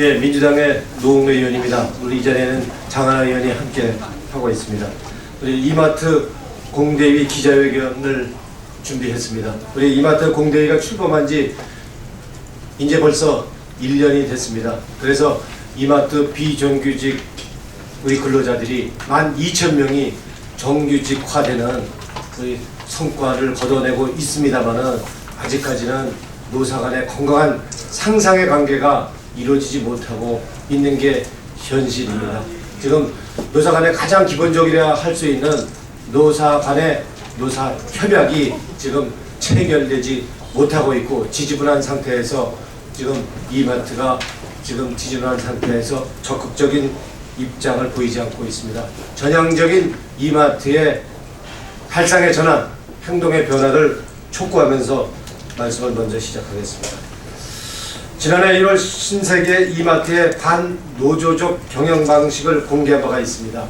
예, 민주당의 노웅래 의원입니다. 우리 이전에는 장하나 의원이 함께 하고 있습니다. 우리 이마트 공대위 기자회견을 준비했습니다. 우리 이마트 공대위가 출범한 지 이제 벌써 1년이 됐습니다. 그래서 이마트 비정규직 우리 근로자들이 12,000명이 정규직화되는 우리 성과를 거둬내고 있습니다만은 아직까지는 노사 간의 건강한 상상의 관계가 이루어지지 못하고 있는 게 현실입니다. 지금 노사 간의 가장 기본적이라 할 수 있는 노사 간의 노사 협약이 지금 체결되지 못하고 있고 지지분한 상태에서 지금 이마트가 지금 지지분한 상태에서 적극적인 입장을 보이지 않고 있습니다. 전향적인 이마트의 발상의 전환, 행동의 변화를 촉구하면서 말씀을 먼저 시작하겠습니다. 지난해 1월 신세계 이마트의 반노조적 경영 방식을 공개한 바가 있습니다.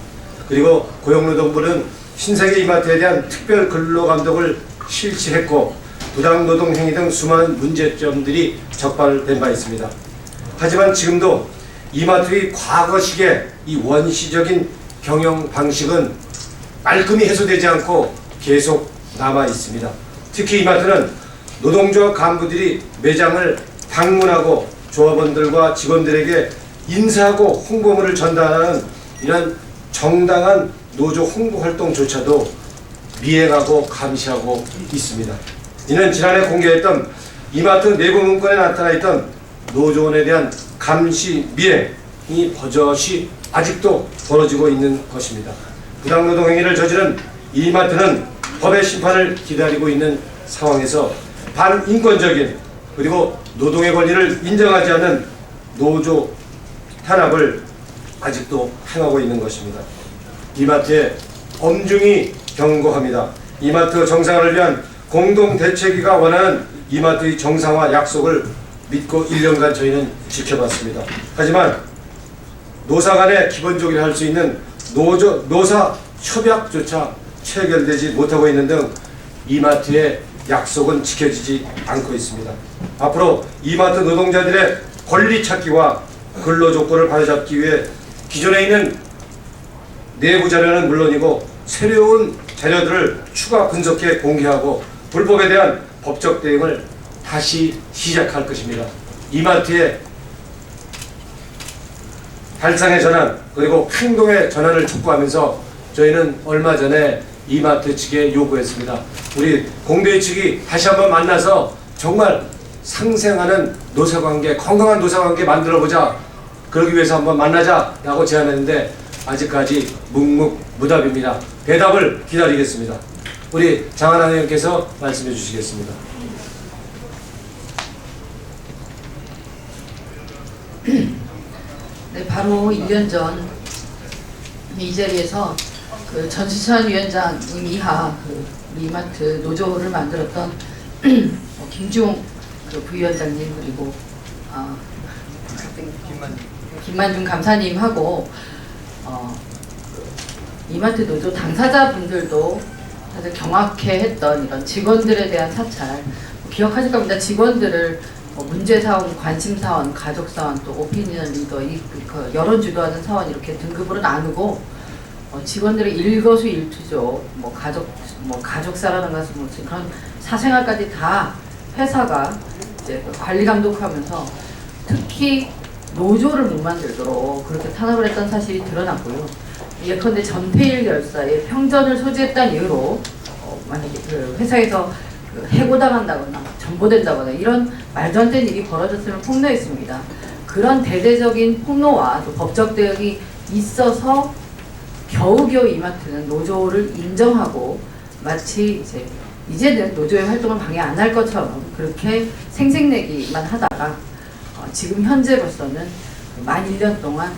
그리고 고용노동부는 신세계 이마트에 대한 특별 근로감독을 실시했고 부당노동 행위 등 수많은 문제점들이 적발된 바 있습니다. 하지만 지금도 이마트의 과거식의 이 원시적인 경영 방식은 말끔히 해소되지 않고 계속 남아 있습니다. 특히 이마트는 노동조합 간부들이 매장을 방문하고 조합원들과 직원들에게 인사하고 홍보물을 전달하는 이런 정당한 노조 홍보 활동조차도 미행하고 감시하고 있습니다. 이는 지난해 공개했던 이마트 내부 문건에 나타나 있던 노조원에 대한 감시 미행이 버젓이 아직도 벌어지고 있는 것입니다. 부당노동 행위를 저지른 이마트는 법의 심판을 기다리고 있는 상황에서 반인권적인 그리고 노동의 권리를 인정하지 않는 노조 탄압을 아직도 행하고 있는 것입니다. 이마트에 엄중히 경고합니다. 이마트 정상화를 위한 공동대책위가 원하는 이마트의 정상화 약속을 믿고 1년간 저희는 지켜봤습니다. 하지만 노사 간에 기본적으로 할 수 있는 노사 협약조차 체결되지 못하고 있는 등 이마트의 약속은 지켜지지 않고 있습니다. 앞으로 이마트 노동자들의 권리 찾기와 근로조건을 바로잡기 위해 기존에 있는 내부 자료는 물론이고 새로운 자료들을 추가 분석해 공개하고 불법에 대한 법적 대응을 다시 시작할 것입니다. 이마트의 발상의 전환 그리고 행동의 전환을 촉구하면서 저희는 얼마 전에 이마트 측에 요구했습니다. 우리 공대위 측이 다시 한번 만나서 정말 상생하는 노사관계, 건강한 노사관계 만들어보자. 그러기 위해서 한번 만나자라고 제안했는데 아직까지 묵묵무답입니다. 대답을 기다리겠습니다. 우리 장하나 의원께서 말씀해 주시겠습니다. 네, 바로 1년 전 이 자리에서 그 전수찬 위원장님 이하 우리 이마트 노조를 만들었던 김중 그 부위원장님 그리고 김만중 감사님하고 이마트 노조 당사자분들도 다들 경악해했던 이런 직원들에 대한 사찰 기억하실 겁니다. 직원들을 문제사원, 관심사원, 가족사원, 또 오피니언 리더, 여론 주도하는 사원 이렇게 등급으로 나누고 직원들의 일거수일투족, 가족사라든가 그런 사생활까지 다 회사가 이제 관리 감독하면서 특히 노조를 못 만들도록 그렇게 탄압을 했던 사실이 드러났고요. 예컨대 전태일 열사의 평전을 소지했다는 이유로 만약에 그 회사에서 해고당한다거나 전보된다거나 이런 말도 안 되는 일이 벌어졌으면 폭로했습니다. 그런 대대적인 폭로와 또 법적 대응이 있어서 겨우겨우 이마트는 노조를 인정하고 마치 이제는 노조의 활동을 방해 안 할 것처럼 그렇게 생색내기만 하다가 지금 현재로서는 만 1년 동안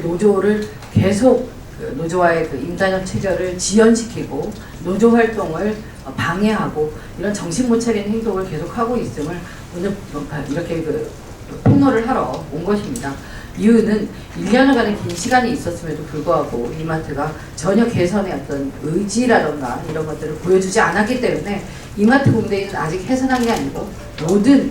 노조를 계속 노조와의 임단협 체결을 지연시키고 노조 활동을 방해하고 이런 정신 못 차리는 행동을 계속하고 있음을 오늘 이렇게 폭로를 하러 온 것입니다. 이유는 1년여간의 긴 시간이 있었음에도 불구하고 이마트가 전혀 개선의 어떤 의지라던가 이런 것들을 보여주지 않았기 때문에 이마트 공대위는 아직 해산한 게 아니고 모든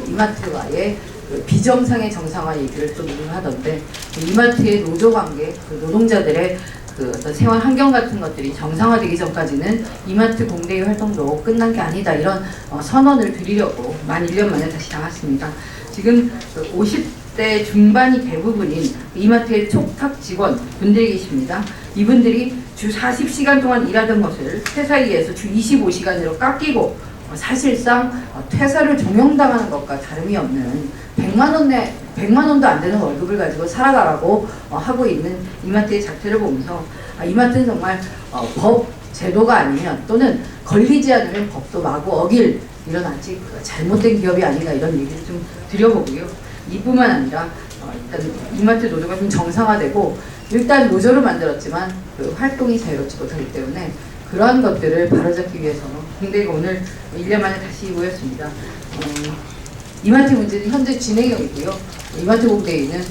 이마트와의 그 비정상의 정상화 얘기를 또 누구 하던데, 이마트의 노조 관계, 그 노동자들의 그 어떤 생활 환경 같은 것들이 정상화되기 전까지는 이마트 공대의 활동도 끝난 게 아니다, 이런 선언을 드리려고 만 1년 만에 다시 나왔습니다. 지금 50대 중반이 대부분인 이마트의 촉탁 직원 분들이 계십니다. 이분들이 주 40시간 동안 일하던 것을 퇴사에 의해서 주 25시간으로 깎이고 사실상 퇴사를 종용당하는 것과 다름이 없는 100만 원도 안 되는 월급을 가지고 살아가라고 하고 있는 이마트의 작태를 보면서 이마트는 정말 법 제도가 아니면, 또는 걸리지 않으면 법도 마구 어길 이런 아직 잘못된 기업이 아닌가, 이런 얘기를 좀 드려보고요. 이뿐만 아니라 일단 이마트 노조가 좀 정상화되고, 일단 노조를 만들었지만 그 활동이 자유롭지 못하기 때문에 그러한 것들을 바로잡기 위해서 공대가 오늘 1년 만에 다시 모였습니다. 이마트 문제는 현재 진행형이고요. 이마트 공대회는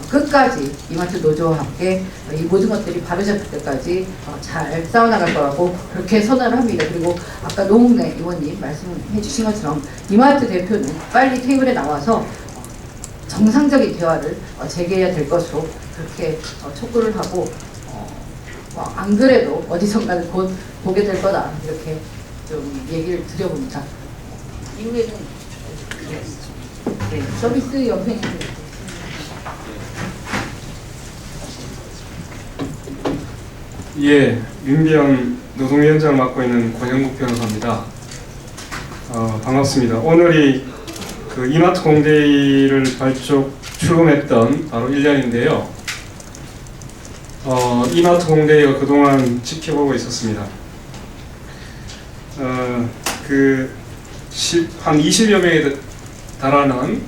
끝까지 이마트 노조와 함께 이 모든 것들이 바로잡힐 때까지 잘 싸워나갈 거라고 그렇게 선언을 합니다. 그리고 아까 노웅래 의원님 말씀해 주신 것처럼 이마트 대표는 빨리 테이블에 나와서 정상적인 대화를 재개해야 될 것으로 그렇게 촉구를 하고, 안 그래도 어디선가는 곧 보게 될 거다, 이렇게 좀 얘기를 드려봅니다. 이후에는 서비스 옆에 예, 민병 노동위원장을 맡고 있는 권영국 변호사입니다. 반갑습니다. 오늘이 그 이마트 공대를 발족 출범했던 바로 1년인데요. 이마트 공대가 그동안 지켜보고 있었습니다. 한 20여 명에 달하는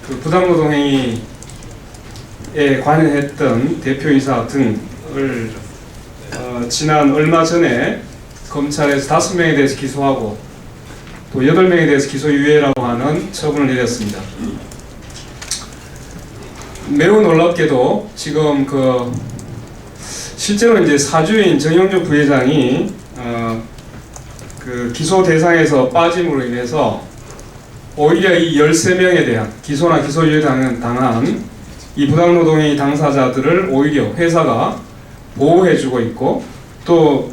그 부당노동 행위에 관여했던 대표이사 등을 지난 얼마 전에 검찰에서 5명에 대해서 기소하고 또 8명에 대해서 기소유예라고 하는 처분을 내렸습니다. 매우 놀랍게도 지금 실제로 이제 사주인 정영조 부회장이 그 기소 대상에서 빠짐으로 인해서 오히려 이 13명에 대한 기소나 기소유예 당한 이 부당노동의 당사자들을 오히려 회사가 보호해주고 있고, 또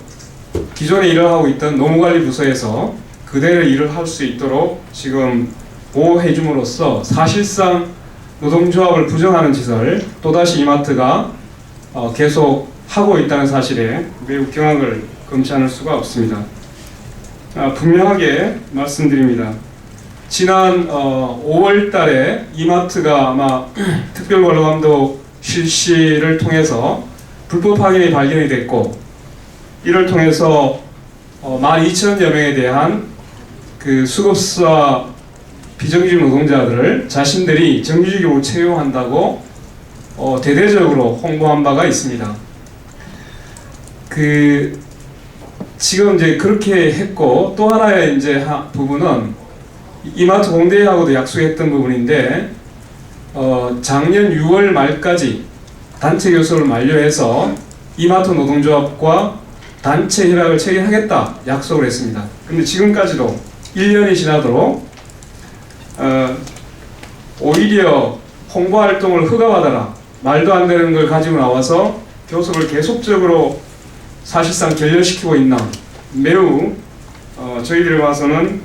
기존에 일을 하고 있던 노무관리부서에서 그대로 일을 할 수 있도록 지금 보호해줌으로써 사실상 노동조합을 부정하는 짓을 또다시 이마트가 계속 하고 있다는 사실에 매우 경악을 금치 않을 수가 없습니다. 분명하게 말씀드립니다. 지난 5월 달에 이마트가 아마 특별관로감독 실시를 통해서 불법 파견이 발견이 됐고, 이를 통해서 12,000여 명에 대한 그 수급사 비정규직 노동자들을 자신들이 정규직으로 채용한다고 대대적으로 홍보한 바가 있습니다. 지금 이제 그렇게 했고, 또 하나의 이제 부분은 이마트 공대하고도 약속했던 부분인데, 작년 6월 말까지 단체 교섭을 만료해서 이마트 노동조합과 단체 협약을 체결하겠다 약속을 했습니다. 근데 지금까지도 1년이 지나도록 오히려 홍보활동을 허가받아라, 말도 안 되는 걸 가지고 나와서 교섭을 계속적으로 사실상 결렬시키고 있는, 매우 저희들에 봐서는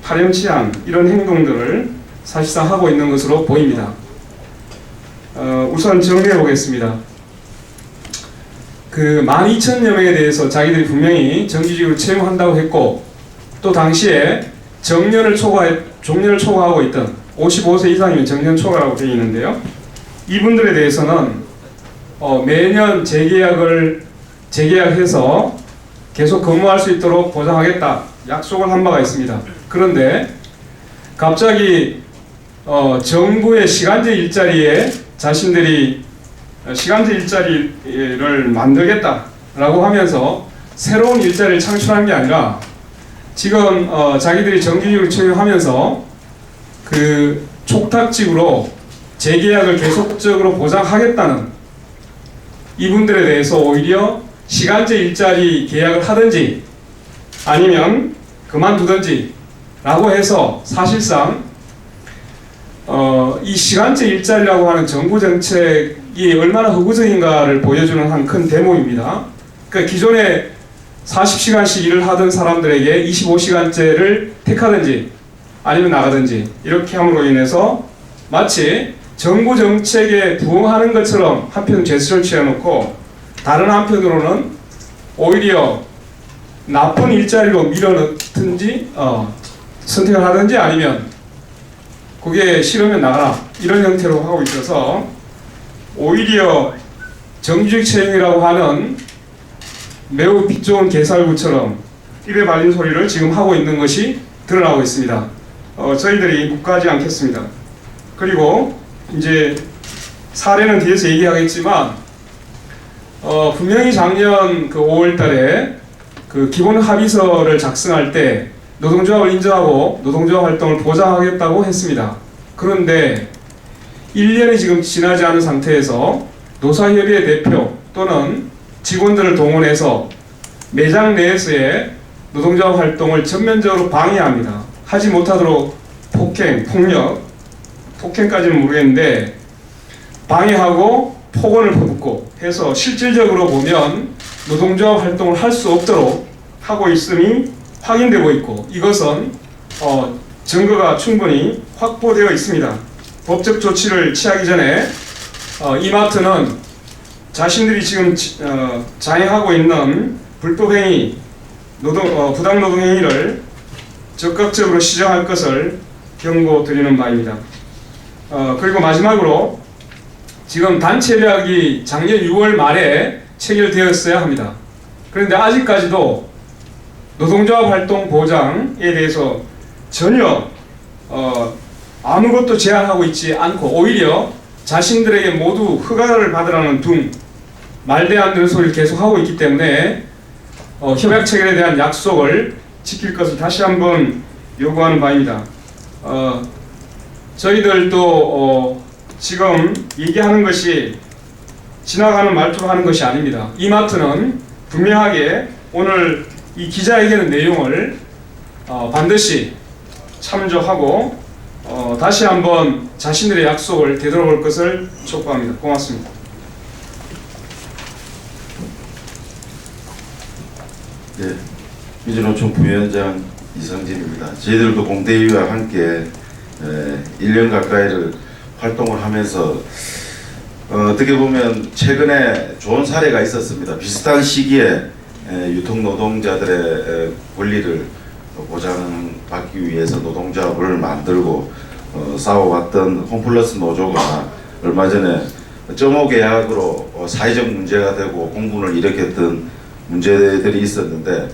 파렴치한 이런 행동들을 사실상 하고 있는 것으로 보입니다. 우선 정리해 보겠습니다. 12,000여 명에 대해서 자기들이 분명히 정규직으로 채용한다고 했고, 또 당시에 정년을 초과하고 있던 55세 이상이면 정년 초과라고 되어 있는데요. 이분들에 대해서는 매년 재계약해서 계속 근무할 수 있도록 보장하겠다 약속을 한 바가 있습니다. 그런데 갑자기 정부의 시간제 일자리에 자신들이 시간제 일자리를 만들겠다라고 하면서 새로운 일자리를 창출한 게 아니라, 지금 자기들이 정규직으로 채용하면서 그 촉탁직으로 재계약을 계속적으로 보장하겠다는 이분들에 대해서 오히려 시간제 일자리 계약을 하든지 아니면 그만두든지 라고 해서 사실상 이 시간제 일자리라고 하는 정부 정책이 얼마나 허구적인가를 보여주는 한 큰 대목입니다. 그러니까 기존에 40시간씩 일을 하던 사람들에게 25시간제를 택하든지 아니면 나가든지 이렇게 함으로 인해서 마치 정부 정책에 부응하는 것처럼 한편 제스처를 취해놓고 다른 한편으로는 오히려 나쁜 일자리로 밀어넣든지 선택을 하든지 아니면 그게 싫으면 나가라 이런 형태로 하고 있어서 오히려 정규직 채용이라고 하는 매우 빛 좋은 개살구처럼 입에 발린 소리를 지금 하고 있는 것이 드러나고 있습니다. 저희들이 묵과하지 않겠습니다. 그리고 이제 사례는 뒤에서 얘기하겠지만 분명히 작년 그 5월달에 그 기본 합의서를 작성할 때 노동조합을 인정하고 노동조합 활동을 보장하겠다고 했습니다. 그런데 1년이 지금 지나지 않은 상태에서 노사협의회 대표 또는 직원들을 동원해서 매장 내에서의 노동조합 활동을 전면적으로 방해합니다. 하지 못하도록 폭행, 폭력, 폭행까지는 모르겠는데 방해하고 폭언을 퍼붓고 해서 실질적으로 보면 노동조합 활동을 할 수 없도록 하고 있음이 확인되고 있고 이것은 증거가 충분히 확보되어 있습니다. 법적 조치를 취하기 전에 이마트는 자신들이 지금 자행하고 있는 불법행위, 부당노동행위를 적극적으로 시정할 것을 경고드리는 바입니다. 그리고 마지막으로 지금 단체협약이 작년 6월 말에 체결되었어야 합니다. 그런데 아직까지도 노동조합 활동 보장에 대해서 전혀 아무것도 제한하고 있지 않고 오히려 자신들에게 모두 허가를 받으라는 둥 말대 안 되는 소리를 계속하고 있기 때문에 협약 체결에 대한 약속을 지킬 것을 다시 한번 요구하는 바입니다. 저희들도 지금 얘기하는 것이 지나가는 말투로 하는 것이 아닙니다. 이마트는 분명하게 오늘 이 기자회견의 내용을 반드시 참조하고 다시 한번 자신들의 약속을 되돌아볼 것을 촉구합니다. 고맙습니다. 네, 민주노총 부위원장 이성진입니다. 저희들도 공대위와 함께 1년 가까이를 활동을 하면서 어떻게 보면 최근에 좋은 사례가 있었습니다. 비슷한 시기에 유통노동자들의 권리를 보장받기 위해서 노동조합을 만들고 싸워왔던 홈플러스 노조가 얼마 전에 점호 계약으로 사회적 문제가 되고 공분을 일으켰던 문제들이 있었는데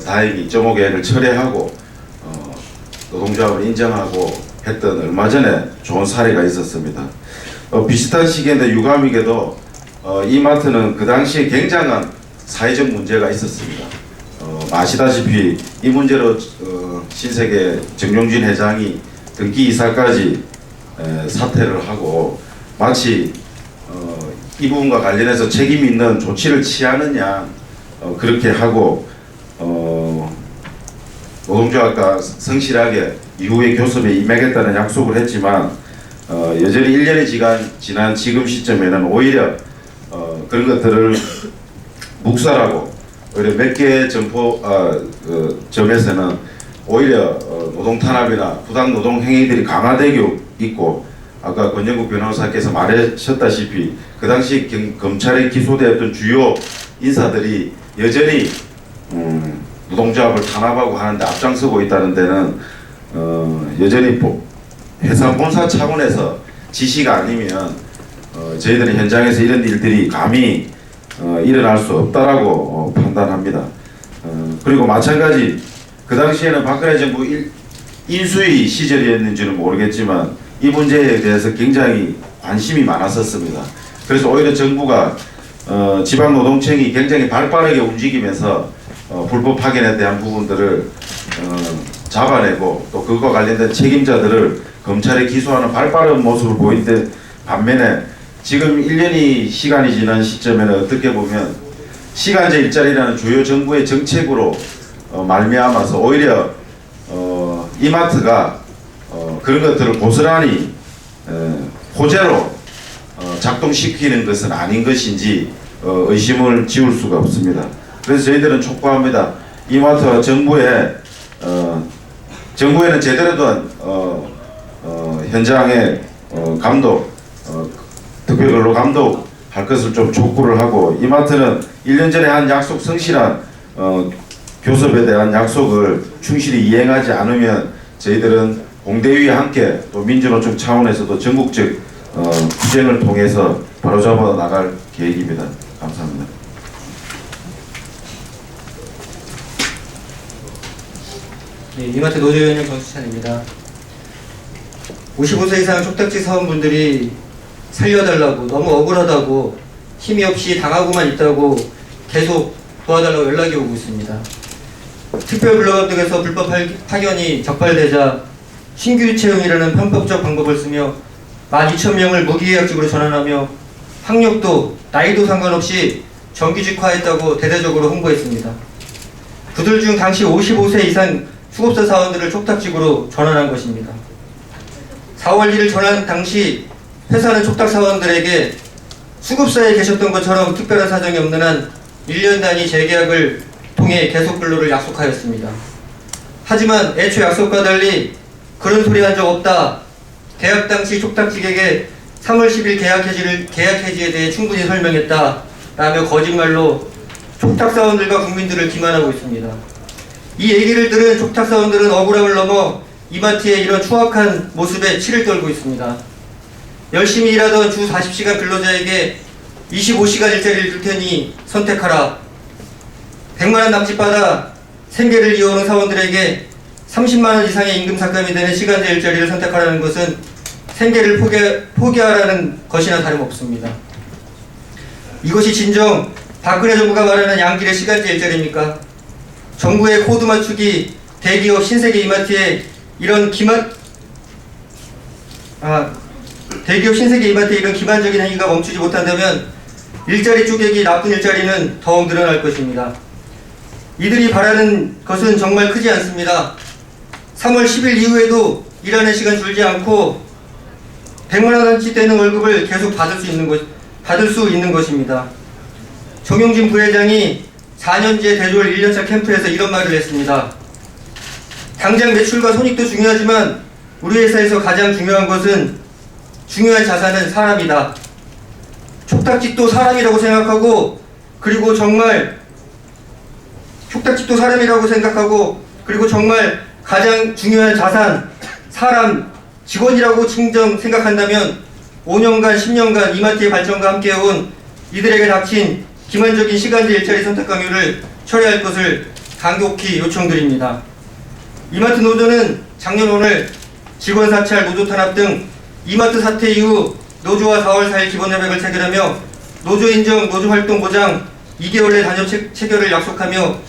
다행히 점호 계약을 철회하고 노동조합을 인정하고 했던 얼마 전에 좋은 사례가 있었습니다. 비슷한 시기인데 유감이게도 이마트는 그 당시에 굉장한 사회적 문제가 있었습니다. 아시다시피 이 문제로 신세계 정용진 회장이 등기 이사까지 사퇴를 하고 마치 이 부분과 관련해서 책임 있는 조치를 취하느냐 그렇게 하고 노동조합과 성실하게 이후에 교섭에 임하겠다는 약속을 했지만 여전히 1년이 지난 지금 시점에는 오히려 그런 것들을 묵살하고 오히려 몇 개 점에서는 오히려 노동 탄압이나 부당 노동 행위들이 강화되고 있고 아까 권영국 변호사께서 말하셨다시피 그 당시 검찰에 기소되었던 주요 인사들이 여전히 노동조합을 탄압하고 하는데 앞장서고 있다는 데는 여전히 회사 본사 차원에서 지시가 아니면 저희들이 현장에서 이런 일들이 감히 일어날 수 없다라고 판단합니다. 그리고 마찬가지 그 당시에는 박근혜 정부 인수위 시절이었는지는 모르겠지만 이 문제에 대해서 굉장히 관심이 많았었습니다. 그래서 오히려 정부가 지방노동청이 굉장히 발빠르게 움직이면서 불법 파견에 대한 부분들을 잡아내고 또 그것과 관련된 책임자들을 검찰에 기소하는 발빠른 모습을 보이는데 반면에 지금 1년이 시간이 지난 시점에는 어떻게 보면 시간제 일자리라는 주요 정부의 정책으로 말미암아서 오히려 이마트가 그런 것들을 고스란히 호재로 작동시키는 것은 아닌 것인지 의심을 지울 수가 없습니다. 그래서 저희들은 촉구합니다. 이마트와 정부에는 제대로 된 현장의 감독, 특별근로 감독 할 것을 좀 촉구를 하고, 이마트는 1년 전에 한 약속, 성실한 교섭에 대한 약속을 충실히 이행하지 않으면 저희들은 공대위와 함께 또 민주노총 차원에서도 전국적 투쟁을 통해서 바로잡아 나갈 계획입니다. 감사합니다. 네, 이마트 노조위원장 정수찬입니다. 55세 이상 촉탁지 사원분들이 살려달라고, 너무 억울하다고, 힘이 없이 당하고만 있다고 계속 도와달라고 연락이 오고 있습니다. 특별근로감독에서 불법 파견이 적발되자 신규 채용이라는 편법적 방법을 쓰며 12,000명을 무기계약직으로 전환하며 학력도 나이도 상관없이 정규직화했다고 대대적으로 홍보했습니다. 그들 중 당시 55세 이상 수급사 사원들을 촉탁직으로 전환한 것입니다. 4월 1일 전환 당시 회사는 촉탁 사원들에게 수급사에 계셨던 것처럼 특별한 사정이 없는 한 1년 단위 재계약을 통해 계속 근로를 약속하였습니다. 하지만 애초 약속과 달리 그런 소리 한 적 없다, 계약 당시 촉탁직에게 3월 10일 계약 해지에 대해 충분히 설명했다 라며 거짓말로 촉탁사원들과 국민들을 기만하고 있습니다. 이 얘기를 들은 촉탁사원들은 억울함을 넘어 이마트의 이런 추악한 모습에 치를 떨고 있습니다. 열심히 일하던 주 40시간 근로자에게 25시간 일자리를 줄 테니 선택하라. 100만원 남짓받아 생계를 이어오는 사원들에게 30만원 이상의 임금 삭감이 되는 시간제 일자리를 선택하라는 것은 생계를 포기하라는 것이나 다름없습니다. 이것이 진정 박근혜 정부가 말하는 양질의 시간제 일자리입니까? 정부의 코드 맞추기, 대기업 신세계 이마트에 이런 대기업 신세계 이마트에 이런 기만적인 행위가 멈추지 못한다면 일자리 쪼개기, 나쁜 일자리는 더욱 늘어날 것입니다. 이들이 바라는 것은 정말 크지 않습니다. 3월 10일 이후에도 일하는 시간 줄지 않고 100만원어치 되는 월급을 계속 받을 수 있는 것입니다. 정용진 부회장이 4년제 대졸 1년차 캠프에서 이런 말을 했습니다. 당장 매출과 손익도 중요하지만 우리 회사에서 가장 중요한 자산은 사람이다. 촉탁직도 사람이라고 생각하고 그리고 정말 가장 중요한 자산, 사람, 직원이라고 생각한다면 5년간, 10년간 이마트의 발전과 함께해온 이들에게 닥친 기만적인 시간제 일자리 선택 강요를 철회할 것을 강력히 요청드립니다. 이마트 노조는 작년 오늘 직원 사찰, 노조 탄압 등 이마트 사태 이후 노조와 4월 4일 기본협약을 체결하며 노조 인정, 노조 활동 보장 2개월 내 단협 체결을 약속하며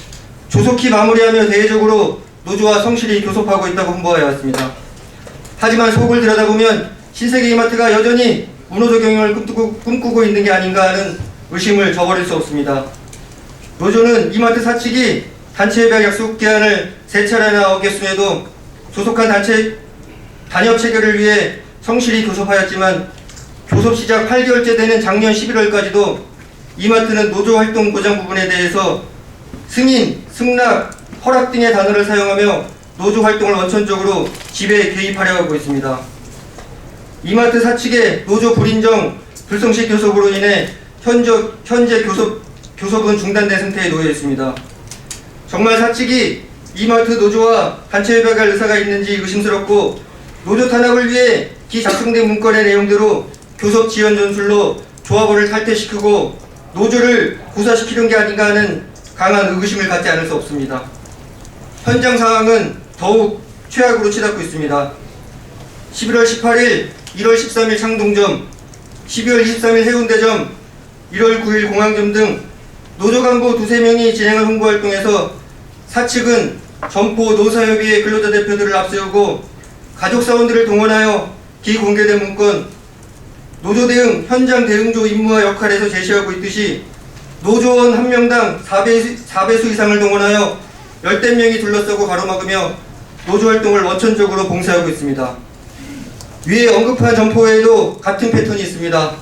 조속히 마무리하며 대외적으로 노조와 성실히 교섭하고 있다고 홍보하여 왔습니다. 하지만 속을 들여다보면 신세계 이마트가 여전히 무노조 경영을 꿈꾸고 있는 게 아닌가 하는 의심을 저버릴 수 없습니다. 노조는 이마트 사측이 단체협약 약속 기한을 3차례나 어겼음에도 조속한 단협 체결을 위해 성실히 교섭하였지만 교섭 시작 8개월째 되는 작년 11월까지도 이마트는 노조 활동 보장 부분에 대해서 승인, 승낙, 허락 등의 단어를 사용하며 노조 활동을 원천적으로 지배에 개입하려 하고 있습니다. 이마트 사측의 노조 불인정, 불성실 교섭으로 인해 현재 교섭은 중단된 상태에 놓여 있습니다. 정말 사측이 이마트 노조와 단체 협약할 의사가 있는지 의심스럽고 노조 탄압을 위해 기작성된 문건의 내용대로 교섭 지연 전술로 조합원을 탈퇴시키고 노조를 구사시키는 게 아닌가 하는 강한 의구심을 갖지 않을 수 없습니다. 현장 상황은 더욱 최악으로 치닫고 있습니다. 11월 18일, 1월 13일 창동점, 12월 23일 해운대점, 1월 9일 공항점 등 노조 간부 2~3명이 진행한 홍보활동에서 사측은 점포 노사협의회 근로자 대표들을 앞세우고 가족사원들을 동원하여 비공개된 문건, 노조 대응 현장 대응조 임무와 역할에서 제시하고 있듯이 노조원 한 명당 4배수 이상을 동원하여 열댓 명이 둘러싸고 가로막으며 노조 활동을 원천적으로 봉쇄하고 있습니다. 위에 언급한 점포에도 같은 패턴이 있습니다.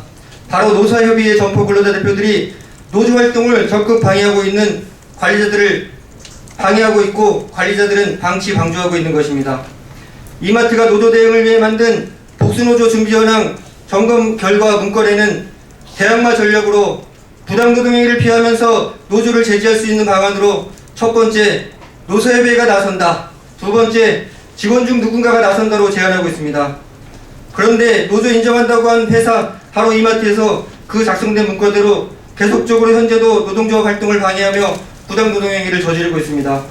바로 노사협의회 점포 근로자 대표들이 노조 활동을 적극 방해하고 있는 관리자들을 방해하고 있고 관리자들은 방치 방조하고 있는 것입니다. 이마트가 노조 대응을 위해 만든 복수노조 준비현황 점검 결과 문건에는 대항마 전략으로 부당노동행위를 피하면서 노조를 제지할 수 있는 방안으로 첫 번째, 노사협의회가 나선다. 두 번째, 직원 중 누군가가 나선다로 제안하고 있습니다. 그런데 노조 인정한다고 한 회사 바로 이마트에서 그 작성된 문건대로 계속적으로 현재도 노동조합 활동을 방해하며 부당노동행위를 저지르고 있습니다.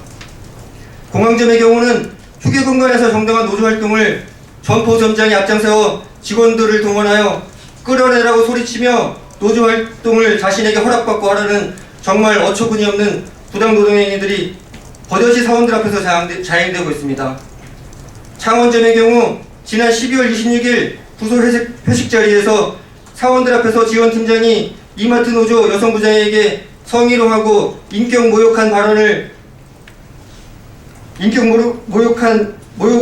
공항점의 경우는 휴게 공간에서 정당한 노조 활동을 점포 점장이 앞장세워 직원들을 동원하여 끌어내라고 소리치며 노조 활동을 자신에게 허락받고 하라는 정말 어처구니 없는 부당노동행위들이 버젓이 사원들 앞에서 자행되고 있습니다. 창원점의 경우 지난 12월 26일 부서 회식 자리에서 사원들 앞에서 지원팀장이 이마트 노조 여성부장에게 성희롱하고 인격 모욕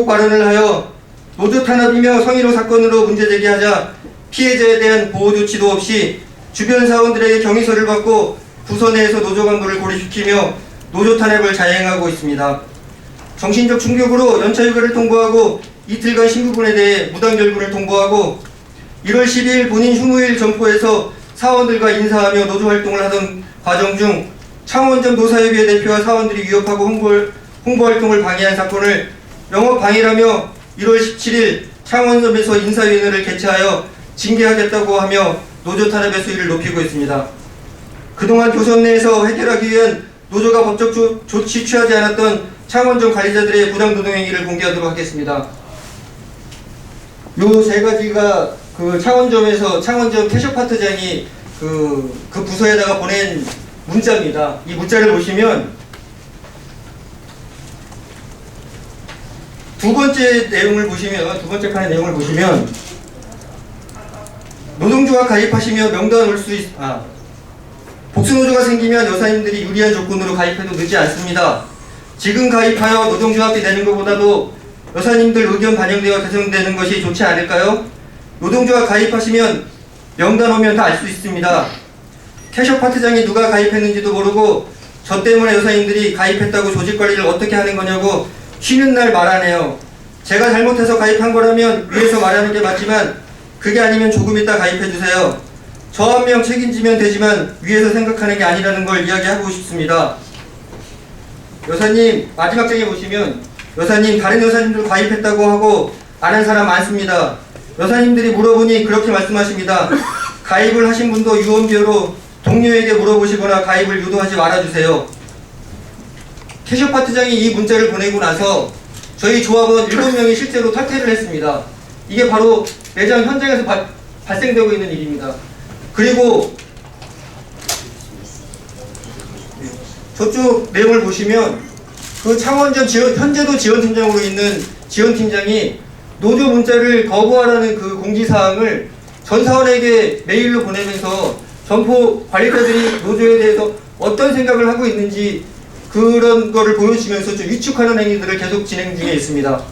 발언을 하여 노조 탄압이며 성희롱 사건으로 문제 제기하자 피해자에 대한 보호 조치도 없이 주변 사원들에게 경위서를 받고 부서 내에서 노조 간부를 고립시키며 노조 탄압을 자행하고 있습니다. 정신적 충격으로 연차휴가를 통보하고 이틀간 신고분에 대해 무단결근을 통보하고 1월 12일 본인 휴무일 점포에서 사원들과 인사하며 노조 활동을 하던 과정 중 창원점 노사협의회 대표와 사원들이 위협하고 홍보 활동을 방해한 사건을 영업 방해라며 1월 17일 창원점에서 인사위원회를 개최하여 징계하겠다고 하며 노조 탄압의 수위를 높이고 있습니다. 그동안 교선 내에서 해결하기 위한 노조가 법적 조치 취하지 않았던 창원점 관리자들의 부당노동행위를 공개하도록 하겠습니다. 요 세 가지가 그 창원점 캐셔파트장이 그 부서에다가 보낸 문자입니다. 이 문자를 보시면 두 번째 칸의 내용을 보시면 노동조합 가입하시며 명단 올 수 복수노조가 생기면 여사님들이 유리한 조건으로 가입해도 늦지 않습니다. 지금 가입하여 노동조합이 되는 것보다도 여사님들 의견 반영되어 개선되는 것이 좋지 않을까요? 노동조합 가입하시면 명단 오면 다 알 수 있습니다. 캐셔파트장이 누가 가입했는지도 모르고 저 때문에 여사님들이 가입했다고 조직관리를 어떻게 하는 거냐고 쉬는 날 말하네요. 제가 잘못해서 가입한 거라면 위에서 말하는 게 맞지만 그게 아니면 조금 이따 가입해주세요. 저 한 명 책임지면 되지만 위에서 생각하는 게 아니라는 걸 이야기하고 싶습니다. 여사님 마지막 장에 보시면 여사님 다른 여사님들 가입했다고 하고 안 한 사람 많습니다. 여사님들이 물어보니 그렇게 말씀하십니다. 가입을 하신 분도 유언비어로 동료에게 물어보시거나 가입을 유도하지 말아주세요. 캐셔파트장이 이 문자를 보내고 나서 저희 조합원 7명이 실제로 탈퇴를 했습니다. 이게 바로 매장 현장에서 발생되고 있는 일입니다. 그리고 저쪽 내용을 보시면 그 창원점 현재도 지원팀장으로 있는 지원팀장이 노조 문자를 거부하라는 그 공지사항을 전 사원에게 메일로 보내면서 점포 관리자들이 노조에 대해서 어떤 생각을 하고 있는지 그런 거를 보여주면서 좀 위축하는 행위들을 계속 진행 중에 있습니다.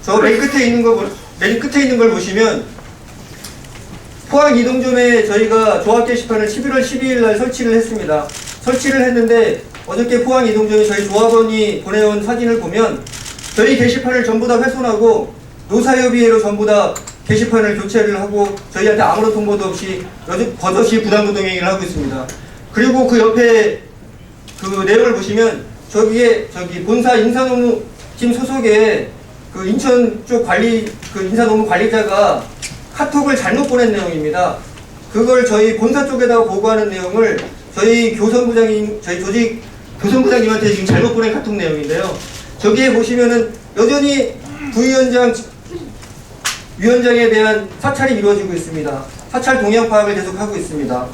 저 맨 끝에 있는 걸 보시면 포항 이동점에 저희가 조합 게시판을 11월 12일 날 설치를 했습니다. 설치를 했는데 어저께 포항 이동점에 저희 조합원이 보내온 사진을 보면 저희 게시판을 전부 다 훼손하고 노사협의회로 전부 다 게시판을 교체를 하고 저희한테 아무런 통보도 없이 버젓이 부당노동행위를 하고 있습니다. 그리고 그 옆에 그 내용을 보시면 저기 본사 인사노무팀 소속의 그 인천 쪽 인사노무 관리자가 카톡을 잘못 보낸 내용입니다. 그걸 저희 본사 쪽에다가 보고하는 내용을 저희 조직 교선부장님한테 지금 잘못 보낸 카톡 내용인데요. 저기에 보시면은 여전히 위원장에 대한 사찰이 이루어지고 있습니다. 사찰 동향 파악을 계속 하고 있습니다.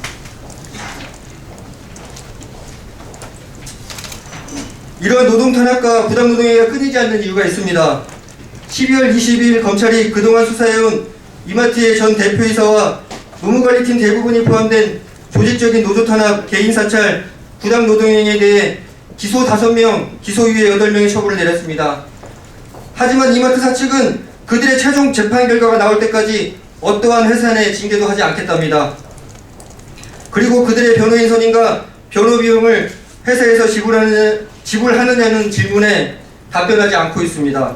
이러한 노동 탄압과 부당 노동행위가 끊이지 않는 이유가 있습니다. 12월 20일 검찰이 그동안 수사해온 이마트의 전 대표이사와 노무관리팀 대부분이 포함된 조직적인 노조 탄압, 개인 사찰, 부당 노동행위에 대해 기소 5명, 기소유예 8명의 처분을 내렸습니다. 하지만 이마트 사측은 그들의 최종 재판 결과가 나올 때까지 어떠한 회사 내 징계도 하지 않겠답니다. 그리고 그들의 변호인 선임과 변호 비용을 회사에서 지불하느냐는 질문에 답변하지 않고 있습니다.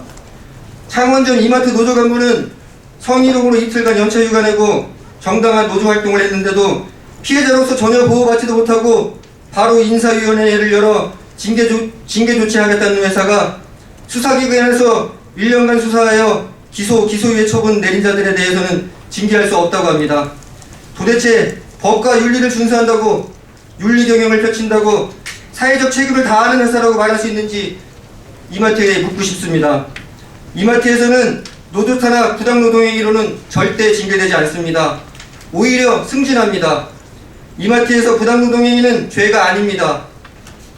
창원전 이마트 노조 간부는 성희롱으로 이틀간 연차 휴가 내고 정당한 노조 활동을 했는데도 피해자로서 전혀 보호받지도 못하고 바로 인사위원회를 열어 징계 조치하겠다는 회사가 수사기관에서 1년간 수사하여 기소유예 처분 내린 자들에 대해서는 징계할 수 없다고 합니다. 도대체 법과 윤리를 준수한다고 윤리 경영을 펼친다고 사회적 책임을 다하는 회사라고 말할 수 있는지 이마트에 묻고 싶습니다. 이마트에서는 노조 탄압, 부당노동행위로는 절대 징계되지 않습니다. 오히려 승진합니다. 이마트에서 부당노동행위는 죄가 아닙니다.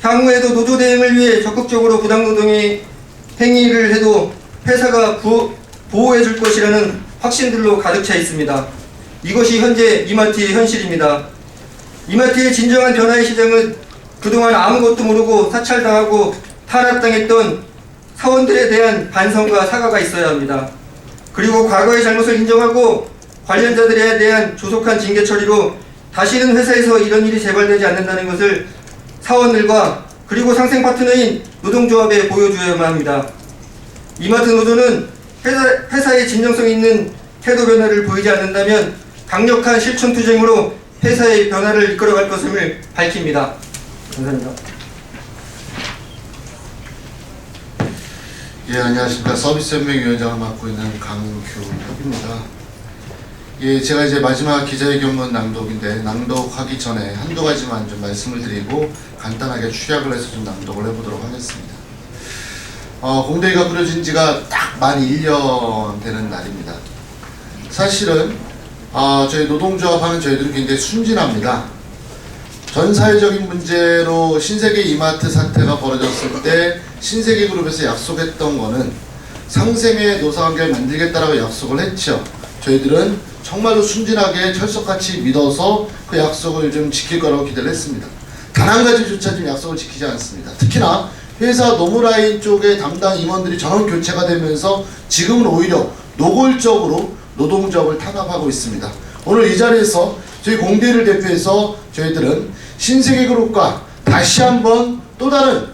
향후에도 노조 대응을 위해 적극적으로 부당노동행위를 해도 회사가 보호해 줄 것이라는 확신들로 가득 차 있습니다. 이것이 현재 이마트의 현실입니다. 이마트의 진정한 변화의 시작은 그동안 아무것도 모르고 사찰당하고 탄압당했던 사원들에 대한 반성과 사과가 있어야 합니다. 그리고 과거의 잘못을 인정하고 관련자들에 대한 조속한 징계 처리로 다시는 회사에서 이런 일이 재발되지 않는다는 것을 사원들과 그리고 상생 파트너인 노동조합에 보여주어야만 합니다. 이마트 노조는 회사의 진정성 있는 태도 변화를 보이지 않는다면 강력한 실천 투쟁으로 회사의 변화를 이끌어갈 것임을 밝힙니다. 감사합니다. 예, 안녕하십니까. 서비스연맹위원장을 맡고 있는 강규혁입니다. 예, 제가 이제 마지막 기자회견문 낭독인데 낭독하기 전에 한두 가지만 좀 말씀을 드리고 간단하게 추략을 해서 좀 낭독을 해보도록 하겠습니다. 공대위가 꾸려진 지가 딱 만 1년 되는 날입니다. 사실은 저희 노동조합 하는 저희들은 굉장히 순진합니다. 전 사회적인 문제로 신세계 이마트 사태가 벌어졌을 때 신세계그룹에서 약속했던 거는 상생의 노사관계를 만들겠다라고 약속을 했죠. 저희들은 정말로 순진하게 철석같이 믿어서 그 약속을 좀 지킬 거라고 기대를 했습니다. 단 한 가지조차 좀 약속을 지키지 않습니다. 특히나 회사 노무라인 쪽의 담당 임원들이 전원 교체가 되면서 지금은 오히려 노골적으로 노동조합을 탄압하고 있습니다. 오늘 이 자리에서 저희 공대를 대표해서 저희들은 신세계그룹과 다시 한번 또 다른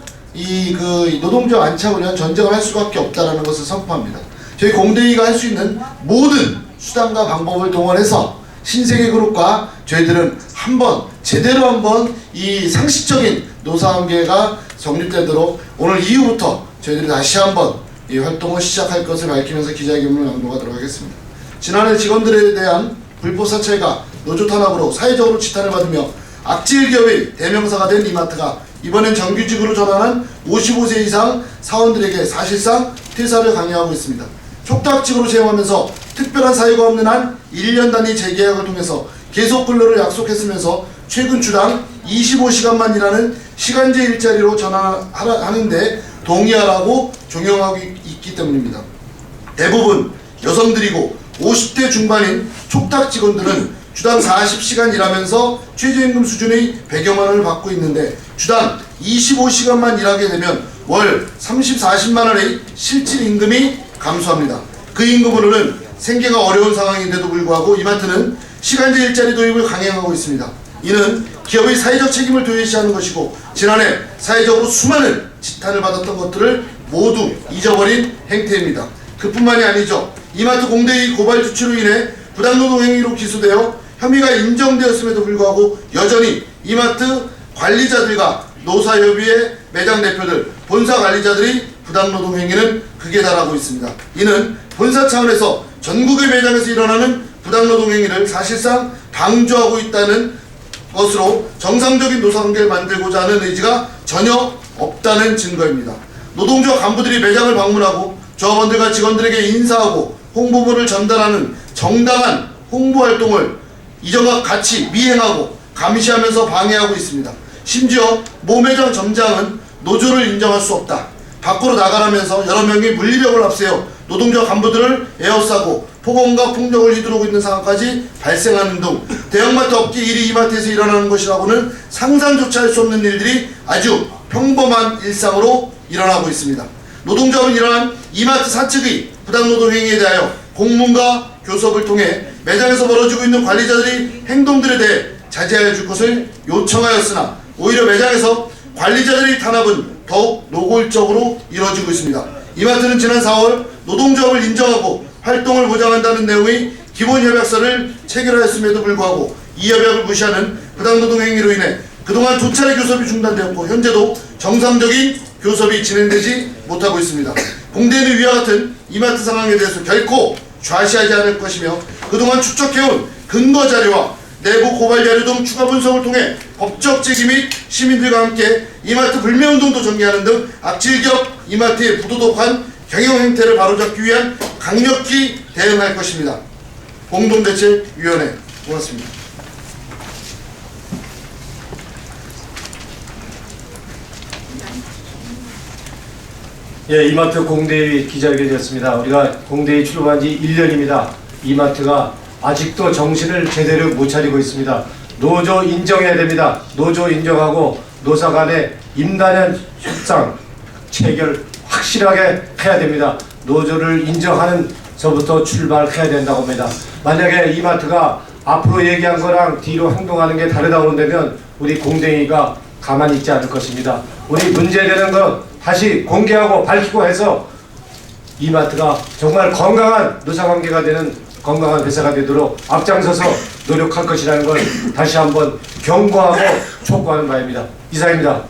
노동조합 안착을 위한 전쟁을 할 수밖에 없다라는 것을 선포합니다. 저희 공대위가 할 수 있는 모든 수단과 방법을 동원해서 신세계그룹과 저희들은 제대로 한번 이 상식적인 노사관계가 정립되도록 오늘 이후부터 저희들이 다시 한번 이 활동을 시작할 것을 밝히면서 기자회견문을 낭독하도록 하겠습니다. 지난해 직원들에 대한 불법 사찰과 노조 탄압으로 사회적으로 지탄을 받으며 악질 기업의 대명사가 된 이마트가 이번엔 정규직으로 전환한 55세 이상 사원들에게 사실상 퇴사를 강요하고 있습니다. 촉탁직으로 채용하면서 특별한 사유가 없는 한 1년 단위 재계약을 통해서 계속 근로를 약속했으면서 최근 주당 25시간만 일하는 시간제 일자리로 전환하는데 동의하라고 종용하고 있기 때문입니다. 대부분 여성들이고 50대 중반인 촉탁 직원들은 주당 40시간 일하면서 최저임금 수준의 100여만 원을 받고 있는데 주당 25시간만 일하게 되면 월 40만 원의 실질 임금이 감소합니다. 그 임금으로는 생계가 어려운 상황인데도 불구하고 이마트는 시간제 일자리 도입을 강행하고 있습니다. 이는 기업의 사회적 책임을 도외시하는 것이고 지난해 사회적으로 수많은 지탄을 받았던 것들을 모두 잊어버린 행태입니다. 그뿐만이 아니죠. 이마트 공대의 고발 조치로 인해 부당노동 행위로 기소되어 혐의가 인정되었음에도 불구하고 여전히 이마트 관리자들과 노사협의회 매장 대표들, 본사 관리자들이 부당노동 행위는 극에 달하고 있습니다. 이는 본사 차원에서 전국의 매장에서 일어나는 부당노동 행위를 사실상 방조하고 있다는 것으로 정상적인 노사관계를 만들고자 하는 의지가 전혀 없다는 증거입니다. 노동조합 간부들이 매장을 방문하고 조합원들과 직원들에게 인사하고 홍보물을 전달하는 정당한 홍보활동을 이전과 같이 미행하고 감시하면서 방해하고 있습니다. 심지어 모매장 점장은 노조를 인정할 수 없다. 밖으로 나가라면서 여러 명이 물리력을 앞세워 노동조합 간부들을 에워싸고 폭언과 폭력을 휘두르고 있는 상황까지 발생하는 등 대형마트 업계 1위 이마트에서 일어나는 것이라고는 상상조차 할 수 없는 일들이 아주 평범한 일상으로 일어나고 있습니다. 노동조합은 이러한 이마트 사측의 부당노동 행위에 대하여 공문과 교섭을 통해 매장에서 벌어지고 있는 관리자들의 행동들에 대해 자제하여 줄 것을 요청하였으나 오히려 매장에서 관리자들의 탄압은 더욱 노골적으로 이루어지고 있습니다. 이마트는 지난 4월 노동조합을 인정하고 활동을 보장한다는 내용의 기본협약서를 체결하였음에도 불구하고 이 협약을 무시하는 부당노동 행위로 인해 그동안 두 차례 교섭이 중단되었고 현재도 정상적인 교섭이 진행되지 못하고 있습니다. 공대는 위와 같은 이마트 상황에 대해서 결코 좌시하지 않을 것이며 그동안 축적해온 근거 자료와 내부 고발 자료 등 추가 분석을 통해 법적 제기 및 시민들과 함께 이마트 불매운동도 전개하는 등 악질적 이마트의 부도덕한 경영 행태를 바로잡기 위한 강력히 대응할 것입니다. 공동대책위원회 고맙습니다. 예, 이마트 공대위 기자회견이었습니다. 우리가 공대위 출범한 지 1년입니다. 이마트가 아직도 정신을 제대로 못 차리고 있습니다. 노조 인정해야 됩니다. 노조 인정하고 노사 간의 임단연 협상 체결 확실하게 해야 됩니다. 노조를 인정하는 저부터 출발해야 된다고 봅니다. 만약에 이마트가 앞으로 얘기한 거랑 뒤로 행동하는 게 다르다고 한다면 우리 공대위가 가만히 있지 않을 것입니다. 우리 문제되는 것 다시 공개하고 밝히고 해서 이마트가 정말 건강한 노사관계가 되는 건강한 회사가 되도록 앞장서서 노력할 것이라는 걸 다시 한번 경고하고 촉구하는 바입니다. 이상입니다.